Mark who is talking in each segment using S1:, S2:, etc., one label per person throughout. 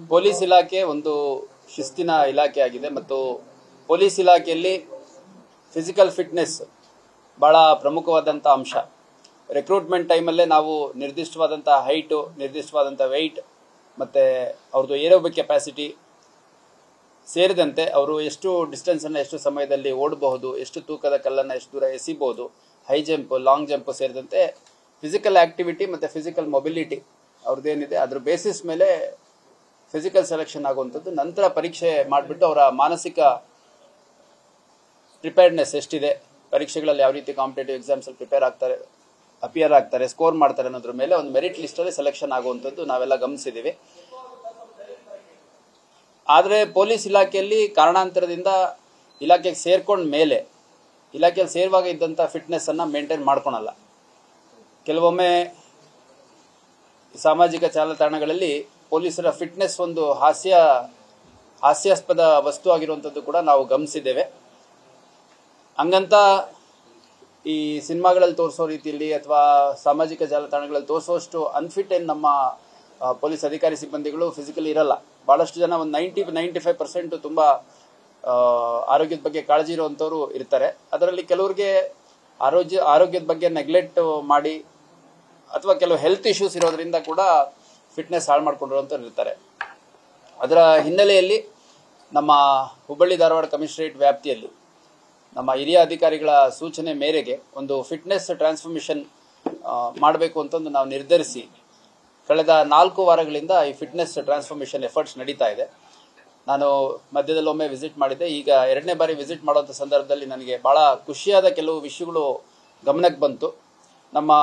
S1: Police ಇಲಾಖೆ ಒಂದು ಶಿಸ್ತಿನ ಇಲಾಖೆ ಆಗಿದೆ ಮತ್ತು ಪೊಲೀಸ್ ಇಲಾಖೆಯಲ್ಲಿ ಫಿಸಿಕಲ್ ಫಿಟ್ನೆಸ್ ಬಹಳ ಪ್ರಮುಖವಾದಂಥ ಅಂಶ. ರಿಕ್ರೂಟ್ಮೆಂಟ್ ಟೈಮಲ್ಲೇ ನಾವು ನಿರ್ದಿಷ್ಟವಾದಂಥ ಹೈಟು, ನಿರ್ದಿಷ್ಟವಾದಂಥ ವೆಯ್ಟ್ ಮತ್ತು ಅವ್ರದ್ದು ಏರೋಬಿಕ್ ಕೆಪಾಸಿಟಿ ಸೇರಿದಂತೆ ಅವರು ಎಷ್ಟು ಡಿಸ್ಟೆನ್ಸನ್ನು ಎಷ್ಟು ಸಮಯದಲ್ಲಿ ಓಡಬಹುದು, ಎಷ್ಟು ತೂಕದ ಕಲ್ಲನ್ನು ಎಷ್ಟು ದೂರ ಎಸಿಬಹುದು, ಹೈ ಜಂಪ್, ಲಾಂಗ್ ಜಂಪ್ ಸೇರಿದಂತೆ ಫಿಸಿಕಲ್ ಆಕ್ಟಿವಿಟಿ ಮತ್ತು ಫಿಸಿಕಲ್ ಮೊಬಿಲಿಟಿ ಅವ್ರದ್ದೇನಿದೆ ಅದ್ರ ಬೇಸಿಸ್ ಮೇಲೆ ಫಿಸಿಕಲ್ ಸೆಲೆಕ್ಷನ್ ಆಗುವಂಥದ್ದು. ನಂತರ ಪರೀಕ್ಷೆ ಮಾಡಿಬಿಟ್ಟು ಅವರ ಮಾನಸಿಕ ಪ್ರಿಪೇರ್ಡ್ನೆಸ್ ಎಷ್ಟಿದೆ, ಪರೀಕ್ಷೆಗಳಲ್ಲಿ ಯಾವ ರೀತಿ ಕಾಂಪಿಟೇಟಿವ್ ಎಕ್ಸಾಮ್ಸಲ್ಲಿ ಅಪಿಯರ್ ಆಗ್ತಾರೆ, ಸ್ಕೋರ್ ಮಾಡ್ತಾರೆ ಅನ್ನೋದ್ರ ಮೇಲೆ ಒಂದು ಮೆರಿಟ್ ಲಿಸ್ಟಲ್ಲಿ ಸೆಲೆಕ್ಷನ್ ಆಗುವಂಥದ್ದು ನಾವೆಲ್ಲ ಗಮನಿಸಿದ್ದೀವಿ. ಆದರೆ ಪೊಲೀಸ್ ಇಲಾಖೆಯಲ್ಲಿ ಕಾರಣಾಂತರದಿಂದ ಇಲಾಖೆಗೆ ಸೇರ್ಕೊಂಡ ಮೇಲೆ ಇಲಾಖೆಯಲ್ಲಿ ಸೇರುವಾಗ ಇದ್ದಂಥ ಫಿಟ್ನೆಸ್ಸನ್ನು ಮೇಂಟೈನ್ ಮಾಡ್ಕೊಳಲ್ಲ. ಕೆಲವೊಮ್ಮೆ ಸಾಮಾಜಿಕ ಜಾಲತಾಣಗಳಲ್ಲಿ ಪೊಲೀಸರ ಫಿಟ್ನೆಸ್ ಒಂದು ಹಾಸ್ಯಾಸ್ಪದ ವಸ್ತು ಆಗಿರುವಂಥದ್ದು ಕೂಡ ನಾವು ಗಮನಿಸಿದ್ದೇವೆ. ಹಂಗಂತ ಈ ಸಿನಿಮಾಗಳಲ್ಲಿ ತೋರಿಸೋ ರೀತಿಯಲ್ಲಿ ಅಥವಾ ಸಾಮಾಜಿಕ ಜಾಲತಾಣಗಳಲ್ಲಿ ತೋರಿಸೋಷ್ಟು ಅನ್ಫಿಟ್ ಏನು ನಮ್ಮ ಪೊಲೀಸ್ ಅಧಿಕಾರಿ ಸಿಬ್ಬಂದಿಗಳು ಫಿಸಿಕಲಿ ಇರಲ್ಲ. ಭಾಳಷ್ಟು ಜನ ಒಂದು 90-95% ತುಂಬ ಆರೋಗ್ಯದ ಬಗ್ಗೆ ಕಾಳಜಿ ಇರುವಂಥವ್ರು ಇರ್ತಾರೆ. ಅದರಲ್ಲಿ ಕೆಲವ್ರಿಗೆ ಆರೋಗ್ಯದ ಬಗ್ಗೆ ನೆಗ್ಲೆಕ್ಟ್ ಮಾಡಿ ಅಥವಾ ಕೆಲವು ಹೆಲ್ತ್ ಇಶ್ಯೂಸ್ ಇರೋದ್ರಿಂದ ಕೂಡ ಫಿಟ್ನೆಸ್ ಹಾಳು ಮಾಡ್ಕೊಂಡಿರುವಂಥವ್ರು ಇರ್ತಾರೆ. ಅದರ ಹಿನ್ನೆಲೆಯಲ್ಲಿ ನಮ್ಮ ಹುಬ್ಬಳ್ಳಿ ಧಾರವಾಡ ಕಮಿಷನರೇಟ್ ವ್ಯಾಪ್ತಿಯಲ್ಲಿ ನಮ್ಮ ಹಿರಿಯ ಅಧಿಕಾರಿಗಳ ಸೂಚನೆ ಮೇರೆಗೆ ಒಂದು ಫಿಟ್ನೆಸ್ ಟ್ರಾನ್ಸ್ಫಾರ್ಮೇಷನ್ ಮಾಡಬೇಕು ಅಂತಂದು ನಾವು ನಿರ್ಧರಿಸಿ ಕಳೆದ 4 ವಾರಗಳಿಂದ ಈ ಫಿಟ್ನೆಸ್ ಟ್ರಾನ್ಸ್ಫಾರ್ಮೇಷನ್ ಎಫರ್ಟ್ಸ್ ನಡೀತಾ ಇದೆ. ನಾನು ಮಧ್ಯದಲ್ಲಿ ಒಮ್ಮೆ ವಿಸಿಟ್ ಮಾಡಿದ್ದೆ. ಈಗ 2ನೇ ಬಾರಿ ವಿಸಿಟ್ ಮಾಡುವಂಥ ಸಂದರ್ಭದಲ್ಲಿ ನನಗೆ ಭಾಳ ಖುಷಿಯಾದ ಕೆಲವು ವಿಷಯಗಳು ಗಮನಕ್ಕೆ ಬಂತು. ನಮ್ಮ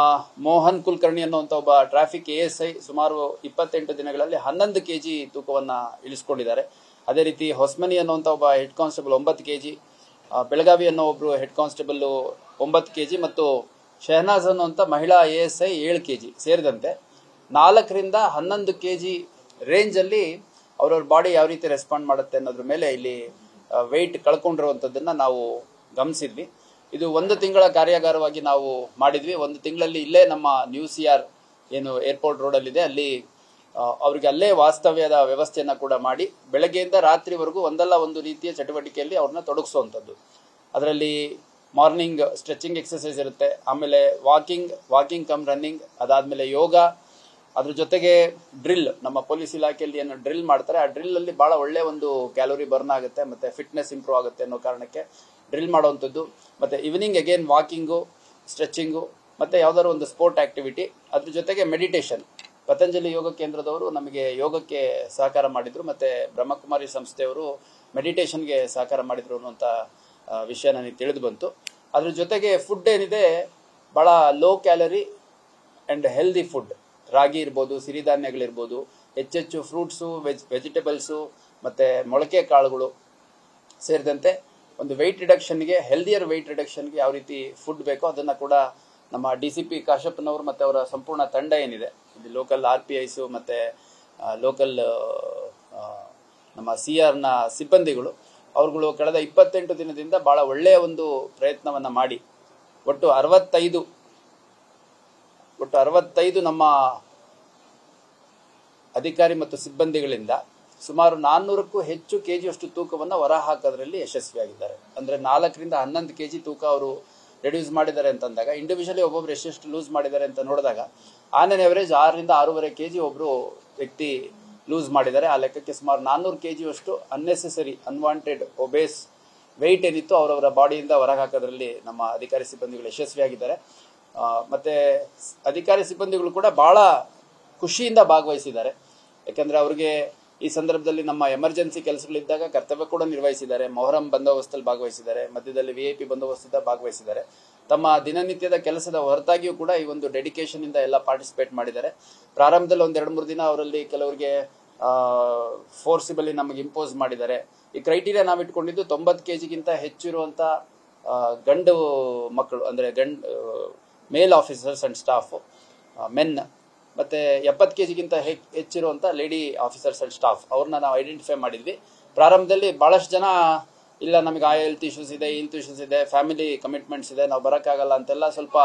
S1: ಮೋಹನ್ ಕುಲಕರ್ಣಿ ಅನ್ನುವಂಥ ಒಬ್ಬ ಟ್ರಾಫಿಕ್ ASI ಸುಮಾರು 28 ದಿನಗಳಲ್ಲಿ 11 kg ತೂಕವನ್ನು ಇಳಿಸ್ಕೊಂಡಿದ್ದಾರೆ. ಅದೇ ರೀತಿ ಹೊಸ್ಮನಿ ಅನ್ನುವಂಥ ಒಬ್ಬ ಹೆಡ್ ಕಾನ್ಸ್ಟೇಬಲ್ 9 kg, ಬೆಳಗಾವಿ ಅನ್ನೋ ಒಬ್ಬರು ಹೆಡ್ ಕಾನ್ಸ್ಟೇಬಲ್ 9 kg ಮತ್ತು ಶಹನಾಜ್ ಅನ್ನುವಂಥ ಮಹಿಳಾ ASI 7 kg ಸೇರಿದಂತೆ 4ರಿಂದ 11 kg ರೇಂಜಲ್ಲಿ ಅವ್ರವ್ರ ಬಾಡಿ ಯಾವ ರೀತಿ ರೆಸ್ಪಾಂಡ್ ಮಾಡುತ್ತೆ ಅನ್ನೋದ್ರ ಮೇಲೆ ಇಲ್ಲಿ ವೆಯ್ಟ್ ಕಳ್ಕೊಂಡಿರುವಂಥದ್ದನ್ನು ನಾವು ಗಮನಿಸಿದ್ವಿ. ಇದು 1 ತಿಂಗಳ ಕಾರ್ಯಾಗಾರವಾಗಿ ನಾವು ಮಾಡಿದ್ವಿ. 1 ತಿಂಗಳಲ್ಲಿ ಇಲ್ಲೇ ನಮ್ಮ ನ್ಯೂ CR ಏನು ಏರ್ಪೋರ್ಟ್ ರೋಡಲ್ಲಿದೆ ಅಲ್ಲಿ ಅವ್ರಿಗೆ ಅಲ್ಲೇ ವಾಸ್ತವ್ಯದ ವ್ಯವಸ್ಥೆಯನ್ನು ಕೂಡ ಮಾಡಿ ಬೆಳಗ್ಗೆಯಿಂದ ರಾತ್ರಿವರೆಗೂ ಒಂದಲ್ಲ ಒಂದು ರೀತಿಯ ಚಟುವಟಿಕೆಯಲ್ಲಿ ಅವ್ರನ್ನ ತೊಡಗಿಸುವಂಥದ್ದು. ಅದರಲ್ಲಿ ಮಾರ್ನಿಂಗ್ ಸ್ಟ್ರೆಚಿಂಗ್ ಎಕ್ಸಸೈಸ್ ಇರುತ್ತೆ, ಆಮೇಲೆ ವಾಕಿಂಗ್ ಕಮ್ ರನ್ನಿಂಗ್, ಅದಾದಮೇಲೆ ಯೋಗ, ಅದ್ರ ಜೊತೆಗೆ ಡ್ರಿಲ್. ನಮ್ಮ ಪೊಲೀಸ್ ಇಲಾಖೆಯಲ್ಲಿ ಏನು ಡ್ರಿಲ್ ಮಾಡ್ತಾರೆ ಆ ಡ್ರಿಲ್ಲಲ್ಲಿ ಭಾಳ ಒಳ್ಳೆ ಒಂದು ಕ್ಯಾಲೋರಿ ಬರ್ನ್ ಆಗುತ್ತೆ ಮತ್ತು ಫಿಟ್ನೆಸ್ ಇಂಪ್ರೂವ್ ಆಗುತ್ತೆ ಅನ್ನೋ ಕಾರಣಕ್ಕೆ ಡ್ರಿಲ್ ಮಾಡುವಂಥದ್ದು. ಮತ್ತು ಈವ್ನಿಂಗ್ ಅಗೇನ್ ವಾಕಿಂಗು, ಸ್ಟ್ರೆಚಿಂಗು ಮತ್ತು ಯಾವುದಾದ್ರು ಒಂದು ಸ್ಪೋರ್ಟ್ ಆ್ಯಕ್ಟಿವಿಟಿ. ಅದ್ರ ಜೊತೆಗೆ ಮೆಡಿಟೇಷನ್. ಪತಂಜಲಿ ಯೋಗ ಕೇಂದ್ರದವರು ನಮಗೆ ಯೋಗಕ್ಕೆ ಸಹಕಾರ ಮಾಡಿದರು ಮತ್ತು ಬ್ರಹ್ಮಕುಮಾರಿ ಸಂಸ್ಥೆಯವರು ಮೆಡಿಟೇಷನ್ಗೆ ಸಹಕಾರ ಮಾಡಿದರು ಅನ್ನುವಂಥ ವಿಷಯ ನನಗೆ ತಿಳಿದು ಬಂತು. ಅದ್ರ ಜೊತೆಗೆ ಫುಡ್ ಏನಿದೆ ಭಾಳ low calorie and healthy food. Ragi ಇರ್ಬೋದು, ಸಿರಿಧಾನ್ಯಗಳಿರ್ಬೋದು, ಹೆಚ್ಚೆಚ್ಚು ಫ್ರೂಟ್ಸು, ವೆಜಿಟೇಬಲ್ಸು ಮತ್ತು ಮೊಳಕೆ ಕಾಳುಗಳು ಸೇರಿದಂತೆ ಒಂದು ವೆಯ್ಟ್ ರಿಡಕ್ಷನ್ಗೆ, ಹೆಲ್ದಿಯರ್ ವೆಯ್ಟ್ ರಿಡಕ್ಷನ್ಗೆ ಯಾವ ರೀತಿ ಫುಡ್ ಬೇಕೋ ಅದನ್ನು ಕೂಡ ನಮ್ಮ DCP ಕಾಶಪ್ಪನವರು ಮತ್ತು ಅವರ ಸಂಪೂರ್ಣ ತಂಡ ಏನಿದೆ, ಇಲ್ಲಿ ಲೋಕಲ್ RPIs ಮತ್ತು ಲೋಕಲ್ ನಮ್ಮ CRನ ಸಿಬ್ಬಂದಿಗಳು ಅವ್ರುಗಳು ಕಳೆದ 28 ದಿನದಿಂದ ಭಾಳ ಒಳ್ಳೆಯ ಒಂದು ಪ್ರಯತ್ನವನ್ನು ಮಾಡಿ ಒಟ್ಟು 65 ನಮ್ಮ ಅಧಿಕಾರಿ ಮತ್ತು ಸಿಬ್ಬಂದಿಗಳಿಂದ ಸುಮಾರು 400ಕ್ಕೂ ಹೆಚ್ಚು kgಯಷ್ಟು ತೂಕವನ್ನು ಹೊರ ಹಾಕೋದ್ರಲ್ಲಿ ಯಶಸ್ವಿಯಾಗಿದ್ದಾರೆ. ಅಂದರೆ 4ರಿಂದ 11 kg ತೂಕ ಅವರು ರೆಡ್ಯೂಸ್ ಮಾಡಿದ್ದಾರೆ ಅಂತಂದಾಗ ಇಂಡಿವಿಜುವಲಿ ಒಬ್ಬೊಬ್ರು ಎಷ್ಟೆಷ್ಟು ಲೂಸ್ ಮಾಡಿದ್ದಾರೆ ಅಂತ ನೋಡಿದಾಗ ಆನ್ ಆನ್ ಎವರೇಜ್ 6ರಿಂದ 6.5 kg ಒಬ್ಬರು ವ್ಯಕ್ತಿ ಲೂಸ್ ಮಾಡಿದ್ದಾರೆ. ಆ ಲೆಕ್ಕಕ್ಕೆ ಸುಮಾರು 400 kgಯಷ್ಟು ಅನ್ನೆಸೆಸರಿ ಅನ್ವಾಂಟೆಡ್ ಒಬೇಸ್ ವೆಯ್ಟ್ ಏನಿತ್ತು ಅವರವರ ಬಾಡಿಯಿಂದ ಹೊರಗೆ ಹಾಕೋದ್ರಲ್ಲಿ ನಮ್ಮ ಅಧಿಕಾರಿ ಸಿಬ್ಬಂದಿಗಳು ಯಶಸ್ವಿಯಾಗಿದ್ದಾರೆ. ಮತ್ತು ಅಧಿಕಾರಿ ಸಿಬ್ಬಂದಿಗಳು ಕೂಡ ಭಾಳ ಖುಷಿಯಿಂದ ಭಾಗವಹಿಸಿದ್ದಾರೆ. ಯಾಕೆಂದರೆ ಅವ್ರಿಗೆ ಈ ಸಂದರ್ಭದಲ್ಲಿ ನಮ್ಮ ಎಮರ್ಜೆನ್ಸಿ ಕೆಲಸಗಳಿದ್ದಾಗ ಕರ್ತವ್ಯ ಕೂಡ ನಿರ್ವಹಿಸಿದ್ದಾರೆ. ಮೊಹರಂ ಬಂದೋಬಸ್ತಲ್ಲಿ ಭಾಗವಹಿಸಿದ್ದಾರೆ, ಮಧ್ಯದಲ್ಲಿ VIP ಬಂದೋಬಸ್ತಿಂದ ಭಾಗವಹಿಸಿದ್ದಾರೆ. ತಮ್ಮ ದಿನನಿತ್ಯದ ಕೆಲಸದ ಹೊರತಾಗಿಯೂ ಕೂಡ ಈ ಒಂದು ಡೆಡಿಕೇಶನಿಂದ ಎಲ್ಲ ಪಾರ್ಟಿಸಿಪೇಟ್ ಮಾಡಿದ್ದಾರೆ. ಪ್ರಾರಂಭದಲ್ಲಿ 1-2-3 ದಿನ ಅವರಲ್ಲಿ ಕೆಲವರಿಗೆ ಫೋರ್ಸಿಬಲಿ ನಮಗೆ ಇಂಪೋಸ್ ಮಾಡಿದ್ದಾರೆ. ಈ ಕ್ರೈಟೀರಿಯಾ ನಾವು ಇಟ್ಕೊಂಡಿದ್ದು 90 kgಗಿಂತ ಹೆಚ್ಚಿರುವಂಥ ಗಂಡು ಮಕ್ಕಳು, ಅಂದರೆ ಮೇಲ್ ಆಫೀಸರ್ಸ್ ಆ್ಯಂಡ್ ಸ್ಟಾಫು ಮೆನ್, ಮತ್ತು 70 kgಗಿಂತ ಹೆಚ್ಚಿರುವಂಥ ಲೇಡಿ ಆಫೀಸರ್ಸ್ ಆ್ಯಂಡ್ ಸ್ಟಾಫ್ ಅವ್ರನ್ನ ನಾವು ಐಡೆಂಟಿಫೈ ಮಾಡಿದ್ವಿ. ಪ್ರಾರಂಭದಲ್ಲಿ ಭಾಳಷ್ಟು ಜನ ಇಲ್ಲ ನಮಗೆ ಆ ಹೆಲ್ತ್ ಇಶ್ಯೂಸ್ ಇದೆ, ಇಶ್ಯೂಸ್ ಇದೆ, ಫ್ಯಾಮಿಲಿ ಕಮಿಟ್ಮೆಂಟ್ಸ್ ಇದೆ, ನಾವು ಬರೋಕ್ಕಾಗಲ್ಲ ಅಂತೆಲ್ಲ ಸ್ವಲ್ಪ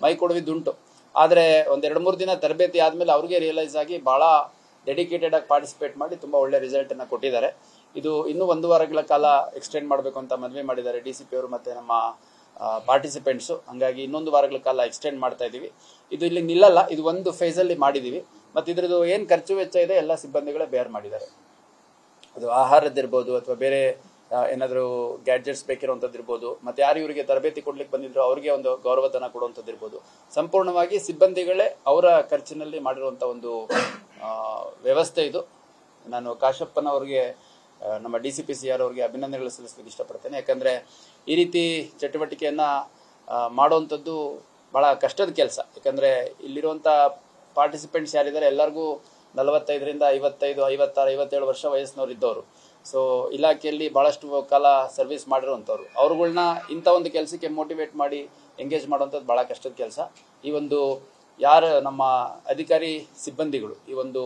S1: ಮೈ ಕೊಡುವಿದ್ದುಂಟು. ಆದರೆ 1-2-3 ದಿನ ತರಬೇತಿ ಆದಮೇಲೆ ಅವ್ರಿಗೆ ರಿಯಲೈಸ್ ಆಗಿ ಭಾಳ ಡೆಡಿಕೇಟೆಡ್ ಆಗಿ ಪಾರ್ಟಿಸಿಪೇಟ್ ಮಾಡಿ ತುಂಬ ಒಳ್ಳೆ ರಿಸಲ್ಟನ್ನು ಕೊಟ್ಟಿದ್ದಾರೆ. ಇದು ಇನ್ನೂ 1 ವಾರಗಳ ಕಾಲ ಎಕ್ಸ್ಟೆಂಡ್ ಮಾಡಬೇಕು ಅಂತ ಮನವಿ ಮಾಡಿದ್ದಾರೆ DCP ಅವರು ಮತ್ತು ನಮ್ಮ ಪಾರ್ಟಿಸಿಪೆಂಟ್ಸು. ಹಂಗಾಗಿ ಇನ್ನೊಂದು ವಾರಗಳ ಕಾಲ ಎಕ್ಸ್ಟೆಂಡ್ ಮಾಡ್ತಾ ಇದ್ದೀವಿ. ಇದು ಇಲ್ಲಿ ನಿಲ್ಲಲ್ಲ, ಇದು ಒಂದು ಫೇಸಲ್ಲಿ ಮಾಡಿದ್ದೀವಿ. ಮತ್ತು ಇದ್ರದ್ದು ಏನು ಖರ್ಚು ವೆಚ್ಚ ಇದೆ ಎಲ್ಲ ಸಿಬ್ಬಂದಿಗಳೇ ಬೇರ್ ಮಾಡಿದ್ದಾರೆ. ಅದು ಆಹಾರದ್ದಿರ್ಬೋದು ಅಥವಾ ಬೇರೆ ಏನಾದರೂ ಗ್ಯಾಡ್ಜೆಟ್ಸ್ ಬೇಕಿರುವಂಥದ್ದು ಇರ್ಬೋದು, ಮತ್ತು ಯಾರು ಇವರಿಗೆ ತರಬೇತಿ ಕೊಡ್ಲಿಕ್ಕೆ ಬಂದಿದ್ರು ಅವ್ರಿಗೆ ಒಂದು ಗೌರವಧನ ಕೊಡುವಂಥದ್ದು ಇರ್ಬೋದು, ಸಂಪೂರ್ಣವಾಗಿ ಸಿಬ್ಬಂದಿಗಳೇ ಅವರ ಖರ್ಚಿನಲ್ಲಿ ಮಾಡಿರುವಂಥ ಒಂದು ವ್ಯವಸ್ಥೆ ಇದು. ನಾನು ಕಾಶಪ್ಪನವ್ರಿಗೆ, ನಮ್ಮ DCP CR ಅವ್ರಿಗೆ ಅಭಿನಂದನೆಗಳು ಸಲ್ಲಿಸಲಿಕ್ಕೆ ಇಷ್ಟಪಡ್ತೇನೆ. ಯಾಕಂದರೆ ಈ ರೀತಿ ಚಟುವಟಿಕೆಯನ್ನು ಮಾಡುವಂಥದ್ದು ಭಾಳ ಕಷ್ಟದ ಕೆಲಸ. ಯಾಕಂದರೆ ಇಲ್ಲಿರುವಂಥ ಪಾರ್ಟಿಸಿಪೆಂಟ್ಸ್ ಯಾರಿದ್ದಾರೆ ಎಲ್ಲರಿಗೂ 45ರಿಂದ 55, 56, 57 ವರ್ಷ ವಯಸ್ಸಿನವ್ರು ಇದ್ದವರು. ಸೊ ಇಲಾಖೆಯಲ್ಲಿ ಭಾಳಷ್ಟು ಕಾಲ ಸರ್ವಿಸ್ ಮಾಡಿರುವಂಥವ್ರು. ಅವ್ರುಗಳ್ನ ಇಂಥ ಒಂದು ಕೆಲಸಕ್ಕೆ ಮೋಟಿವೇಟ್ ಮಾಡಿ ಎಂಗೇಜ್ ಮಾಡುವಂಥದ್ದು ಭಾಳ ಕಷ್ಟದ ಕೆಲಸ. ಈ ಒಂದು ಯಾರು ನಮ್ಮ ಅಧಿಕಾರಿ ಸಿಬ್ಬಂದಿಗಳು ಈ ಒಂದು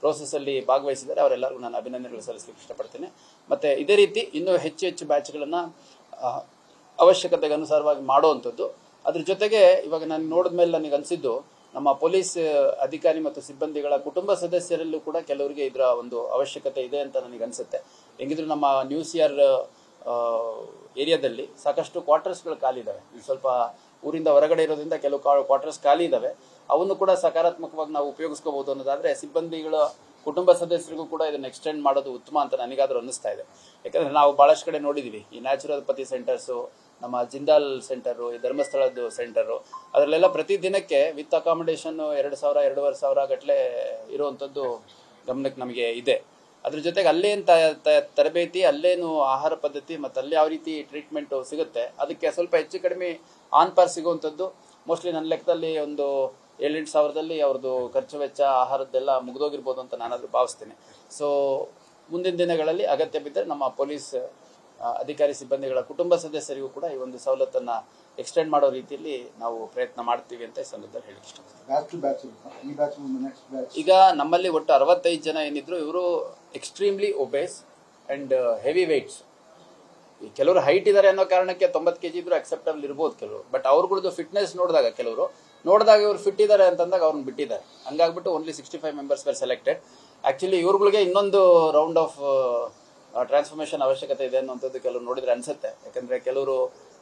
S1: ಪ್ರೋಸೆಸ್ಸಲ್ಲಿ ಭಾಗವಹಿಸಿದ್ದಾರೆ ಅವರೆಲ್ಲರಿಗೂ ನಾನು ಅಭಿನಂದನೆಗಳು ಸಲ್ಲಿಸಲಿಕ್ಕೆ ಇಷ್ಟಪಡ್ತೇನೆ. ಮತ್ತು ಇದೇ ರೀತಿ ಇನ್ನೂ ಹೆಚ್ಚು ಬ್ಯಾಚ್ಗಳನ್ನು ಅವಶ್ಯಕತೆಗೆ ಅನುಸಾರವಾಗಿ ಮಾಡುವಂಥದ್ದು. ಅದ್ರ ಜೊತೆಗೆ ಇವಾಗ ನಾನು ನೋಡಿದ ಮೇಲೆ ನನಗೆ ಅನಿಸಿದ್ದು, ನಮ್ಮ ಪೊಲೀಸ್ ಅಧಿಕಾರಿ ಮತ್ತು ಸಿಬ್ಬಂದಿಗಳ ಕುಟುಂಬ ಸದಸ್ಯರಲ್ಲೂ ಕೂಡ ಕೆಲವರಿಗೆ ಇದರ ಒಂದು ಅವಶ್ಯಕತೆ ಇದೆ ಅಂತ ನನಗೆ ಅನಿಸುತ್ತೆ. ಹೆಂಗಿದ್ರು ನಮ್ಮ ನ್ಯೂಸಿಯರ್ ಏರಿಯಾದಲ್ಲಿ ಸಾಕಷ್ಟು ಕ್ವಾರ್ಟರ್ಸ್ಗಳು ಖಾಲಿ ಇದ್ದಾವೆ. ಸ್ವಲ್ಪ ಊರಿಂದ ಹೊರಗಡೆ ಇರೋದ್ರಿಂದ ಕೆಲವು ಕ್ವಾರ್ಟರ್ಸ್ ಖಾಲಿ ಇದ್ದಾವೆ. ಅವನ್ನು ಕೂಡ ಸಕಾರಾತ್ಮಕವಾಗಿ ನಾವು ಉಪಯೋಗಿಸ್ಕೋಬಹುದು ಅನ್ನೋದಾದರೆ ಸಿಬ್ಬಂದಿಗಳ ಕುಟುಂಬ ಸದಸ್ಯರಿಗೂ ಕೂಡ ಇದನ್ನು ಎಕ್ಸ್ಟೆಂಡ್ ಮಾಡೋದು ಉತ್ತಮ ಅಂತ ನನಗಾದರೂ ಅನ್ನಿಸ್ತಾ ಇದೆ. ಯಾಕಂದರೆ ನಾವು ಭಾಳಷ್ಟು ಕಡೆ ನೋಡಿದ್ದೀವಿ, ಈ ನ್ಯಾಚುರೋಪತಿ ಸೆಂಟರ್ಸು, ನಮ್ಮ ಜಿಂದಾಲ್ ಸೆಂಟರು, ಈ ಧರ್ಮಸ್ಥಳದ್ದು ಸೆಂಟರು, ಅದರಲ್ಲೆಲ್ಲ ಪ್ರತಿ ದಿನಕ್ಕೆ ವಿತ್ ಅಕಾಮಿಡೇಷನ್ನು 2,000, 2,500 ಗಟ್ಟಲೆ ಇರುವಂಥದ್ದು ಗಮನಕ್ಕೆ ನಮಗೆ ಇದೆ. ಅದ್ರ ಜೊತೆಗೆ ಅಲ್ಲೇನು ತರಬೇತಿ, ಅಲ್ಲೇನು ಆಹಾರ ಪದ್ಧತಿ ಮತ್ತು ಅಲ್ಲಿ ಯಾವ ರೀತಿ ಟ್ರೀಟ್ಮೆಂಟು ಸಿಗುತ್ತೆ, ಅದಕ್ಕೆ ಸ್ವಲ್ಪ ಹೆಚ್ಚು ಕಡಿಮೆ ಆನ್ ಪಾರ್ ಸಿಗುವಂಥದ್ದು ಮೋಸ್ಟ್ಲಿ ನನ್ನ ಲೆಕ್ಕದಲ್ಲಿ ಒಂದು 7-8 ಸಾವಿರದಲ್ಲಿ ಅವ್ರದ್ದು ಖರ್ಚು ವೆಚ್ಚ ಆಹಾರದ್ದೆಲ್ಲ ಮುಗಿದೋಗಿರ್ಬೋದು ಅಂತ ನಾನಾದರೂ ಭಾವಿಸ್ತೇನೆ. ಸೊ ಮುಂದಿನ ದಿನಗಳಲ್ಲಿ ಅಗತ್ಯ ಬಿದ್ದರೆ ನಮ್ಮ ಪೊಲೀಸ್ ಅಧಿಕಾರಿ ಸಿಬ್ಬಂದಿಗಳ ಕುಟುಂಬ ಸದಸ್ಯರಿಗೂ ಕೂಡ ಈ ಒಂದು ಸವಲತ್ತನ್ನು ಎಕ್ಸ್ಟೆಂಡ್ ಮಾಡೋ ರೀತಿಯಲ್ಲಿ ನಾವು ಪ್ರಯತ್ನ ಮಾಡ್ತೀವಿ ಅಂತ ಈ ಸಂದರ್ಭದಲ್ಲಿ ಹೇಳಿಕ್ಕೆ ಇಷ್ಟಪಡ್ತೀನಿ. ಈಗ ನಮ್ಮಲ್ಲಿ ಒಟ್ಟು 65 ಜನ ಏನಿದ್ರು, ಇವರು extremely obeys and heavy weights. ಈ ಕೆಲವರು ಹೈಟ್ ಇದ್ದಾರೆ ಅನ್ನೋ ಕಾರಣಕ್ಕೆ 90 kg ಇದ್ರು ಅಕ್ಸೆಪ್ಟಬಲ್ ಇರ್ಬೋದು ಕೆಲವರು. ಬಟ್ ಅವ್ರಗಳದ್ದು ಫಿಟ್ನೆಸ್ ನೋಡಿದಾಗ ಇವರು ಫಿಟ್ ಇದ್ದಾರೆ ಅಂತಂದಾಗ ಅವ್ರನ್ನ ಬಿಟ್ಟಿದ್ದಾರೆ. ಹಂಗಾಗ್ಬಿಟ್ಟು only 65 members were selected. Actually ಇವ್ರುಗಳಿಗೆ ಇನ್ನೊಂದು ರೌಂಡ್ ಆಫ್ ಟ್ರಾನ್ಸ್ಫಾರ್ಮೇಷನ್ ಅವಶ್ಯಕತೆ ಇದೆ ಅನ್ನೋಂಥದ್ದು ಕೆಲವರು ನೋಡಿದ್ರೆ ಅನ್ಸುತ್ತೆ. ಯಾಕಂದರೆ ಕೆಲವರು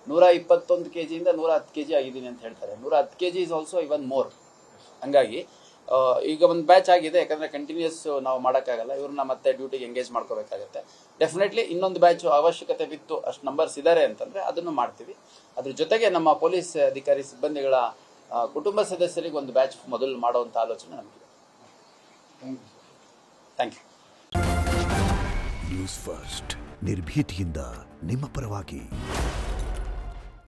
S1: 121 kg ಇಂದ 110 kg ಆಗಿದ್ದೀನಿ ಅಂತ ಹೇಳ್ತಾರೆ. 110 kg is also even more. ಹಂಗಾಗಿ ಈಗ ಒಂದು ಬ್ಯಾಚ್ ಆಗಿದೆ, ಯಾಕಂದರೆ ಕಂಟಿನ್ಯೂಸ್ ನಾವು ಮಾಡೋಕ್ಕಾಗಲ್ಲ, ಇವ್ರನ್ನ ಮತ್ತೆ ಡ್ಯೂಟಿಗೆ ಎಂಗೇಜ್ ಮಾಡ್ಕೋಬೇಕಾಗತ್ತೆ. ಡೆಫಿನೆಟ್ಲಿ ಇನ್ನೊಂದು ಬ್ಯಾಚು ಅವಶ್ಯಕತೆ ಬಿತ್ತು, ಅಷ್ಟು ನಂಬರ್ಸ್ ಇದ್ದಾರೆ ಅಂತಂದರೆ ಅದನ್ನು ಮಾಡ್ತೀವಿ. ಅದ್ರ ಜೊತೆಗೆ ನಮ್ಮ ಪೊಲೀಸ್ ಅಧಿಕಾರಿ ಸಿಬ್ಬಂದಿಗಳ ಕುಟುಂಬ ಸದಸ್ಯರಿಗೆ ಒಂದು ಬ್ಯಾಚ್ ಮೊದಲು ಮಾಡುವಂಥ ಆಲೋಚನೆ ನಮಗಿದೆ. Thank you.
S2: ನ್ಯೂಸ್ ಫಸ್ಟ್, ನಿರ್ಭೀತಿಯಿಂದ ನಿಮ್ಮ ಪರವಾಗಿ.